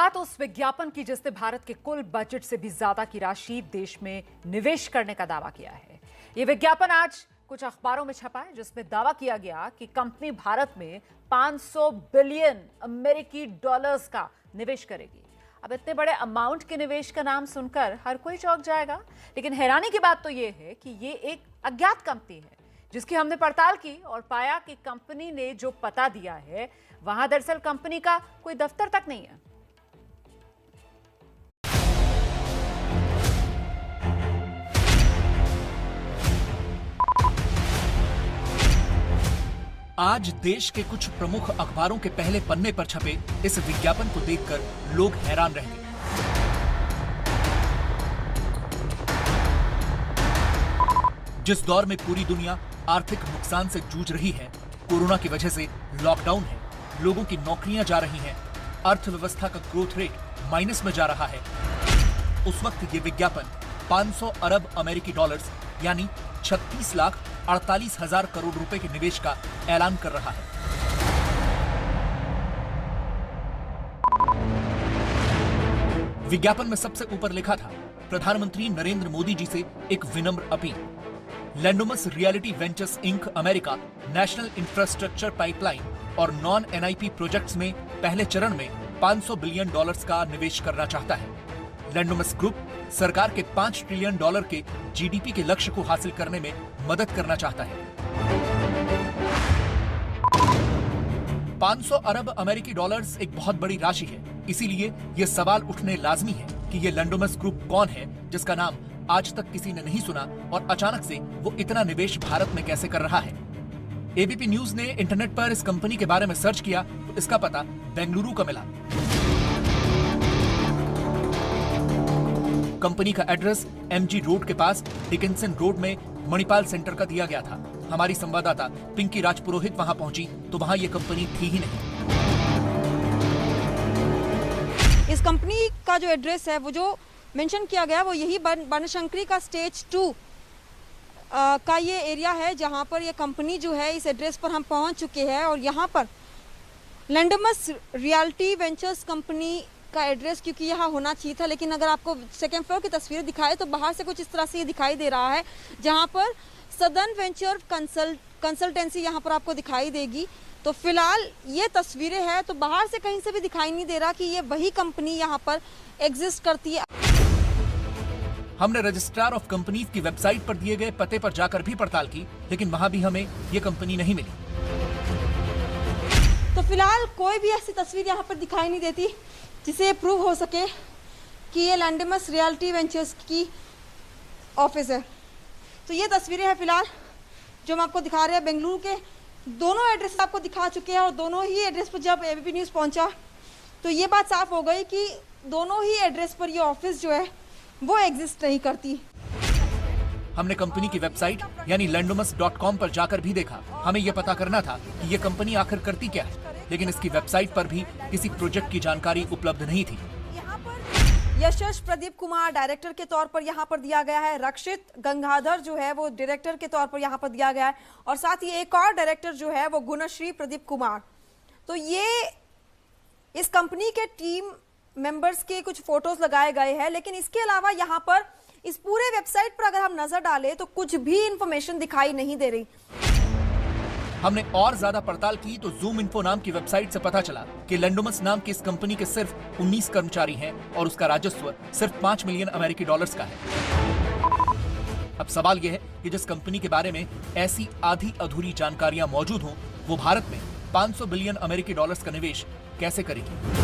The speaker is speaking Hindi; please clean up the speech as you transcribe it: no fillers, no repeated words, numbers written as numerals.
बात उस विज्ञापन की जिसने भारत के कुल बजट से भी ज्यादा की राशि देश में निवेश करने का दावा किया है। यह विज्ञापन आज कुछ अखबारों में छपा है, जिसमें दावा किया गया कि कंपनी भारत में 500 बिलियन अमेरिकी डॉलर्स का निवेश करेगी। अब इतने बड़े अमाउंट के निवेश का नाम सुनकर हर कोई चौंक जाएगा, लेकिन हैरानी की बात तो यह है कि ये एक अज्ञात कंपनी है जिसकी हमने पड़ताल की और पाया कि कंपनी ने जो पता दिया है वहां दरअसल कंपनी का कोई दफ्तर तक नहीं है। आज देश के कुछ प्रमुख अखबारों के पहले पन्ने पर छपे इस विज्ञापन को देखकर लोग हैरान रह गए। जिस दौर में पूरी दुनिया आर्थिक नुकसान से जूझ रही है, कोरोना की वजह से लॉकडाउन है, लोगों की नौकरियां जा रही हैं, अर्थव्यवस्था का ग्रोथ रेट माइनस में जा रहा है, उस वक्त ये विज्ञापन 500 अरब अमेरिकी डॉलर्स यानी 36,48,000 करोड़ रुपए के निवेश का ऐलान कर रहा है। विज्ञापन में सबसे ऊपर लिखा था, प्रधानमंत्री नरेंद्र मोदी जी से एक विनम्र अपील। Landomus realty ventures Inc America national infrastructure pipeline और नॉन एनआईपी प्रोजेक्ट्स में पहले चरण में 500 बिलियन डॉलर्स का निवेश करना चाहता है। लैंडोमस ग्रुप सरकार के 5 ट्रिलियन डॉलर के जीडीपी के लक्ष्य को हासिल करने में मदद करना चाहता है। 500 अरब अमेरिकी डॉलर्स एक बहुत बड़ी राशि है, इसीलिए यह सवाल उठने लाजमी है कि यह लैंडोमस ग्रुप कौन है, जिसका नाम आज तक किसी ने नहीं सुना और अचानक से वो इतना निवेश भारत में कैसे कर रहा है। एबीपी न्यूज ने इंटरनेट पर इस कंपनी के बारे में सर्च किया तो इसका पता बेंगलुरु का मिला। कंपनी का एड्रेस एमजी रोड के पास डिकिंसन रोड में मणिपाल सेंटर का दिया गया था। हमारी संवाददाता पिंकी राजपुरोहित वहां पहुंची तो वहां ये कंपनी थी ही नहीं। इस कंपनी का जो एड्रेस है, वो जो मेंशन किया गया, वो यही बनशंकरी का स्टेज 2 का ये एरिया है, जहां पर ये कंपनी जो है, इस एड्रेस पर हम पहुंच चुके हैं। और यहाँ पर लैंडोमस रियलिटी वेंचर्स कंपनी का एड्रेस क्योंकि यहाँ होना चाहिए था, लेकिन अगर आपको सेकेंड फ्लोर की तस्वीरें दिखाए तो बाहर से कुछ इस तरह से ये दिखाई दे रहा है, जहाँ पर सदर्न वेंचर कंसल्टेंसी यहाँ पर आपको दिखाई देगी। तो फिलहाल ये तस्वीरें हैं, तो बाहर से कहीं से भी दिखाई नहीं दे रहा कि ये वही कंपनी यहाँ पर एग्जिस्ट करती है। हमने रजिस्ट्रार ऑफ कंपनीज की वेबसाइट पर दिए गए पते पर जाकर भी पड़ताल की, लेकिन वहां भी हमें ये कंपनी नहीं मिली। तो फिलहाल कोई भी ऐसी तस्वीर यहाँ पर दिखाई नहीं देती जिसे प्रूव हो सके कि ये लैंडोमस रियलिटी वेंचर्स की ऑफिस है। तो ये तस्वीरें हैं फिलहाल जो हम आपको दिखा रहे हैं। बेंगलुरु के दोनों एड्रेस आपको दिखा चुके हैं और दोनों ही एड्रेस पर जब एबीपी न्यूज़ पहुंचा तो ये बात साफ हो गई कि दोनों ही एड्रेस पर ये ऑफिस जो है वो एग्जिस्ट नहीं करती। हमने कंपनी की वेबसाइट यानी lendomus.com पर जाकर भी देखा। हमें यह पता करना था कि ये कंपनी आखिर करती क्या है, लेकिन इसकी वेबसाइट पर भी किसी प्रोजेक्ट की जानकारी उपलब्ध नहीं थी। यशस प्रदीप कुमार डायरेक्टर के तौर पर यहाँ पर दिया गया है, रक्षित गंगाधर जो है वो डायरेक्टर के तौर पर यहाँ पर दिया गया है, और साथ ही एक और डायरेक्टर जो है वो गुणश्री प्रदीप कुमार। तो ये इस कंपनी के टीम मेंबर्स के कुछ फोटोज लगाए गए हैं, लेकिन इसके अलावा यहाँ पर इस पूरे वेबसाइट पर अगर हम नजर डालें तो कुछ भी इंफॉर्मेशन दिखाई नहीं दे रही। हमने और ज्यादा पड़ताल की तो जूम इन्फो नाम की वेबसाइट से पता चला कि लैंडोमस नाम की इस कंपनी के सिर्फ 19 कर्मचारी हैं और उसका राजस्व सिर्फ 5 मिलियन अमेरिकी डॉलर्स का है। अब सवाल यह है कि जिस कंपनी के बारे में ऐसी आधी अधूरी जानकारियां मौजूद हों, वो भारत में 500 बिलियन अमेरिकी डॉलर्स का निवेश कैसे करेगी।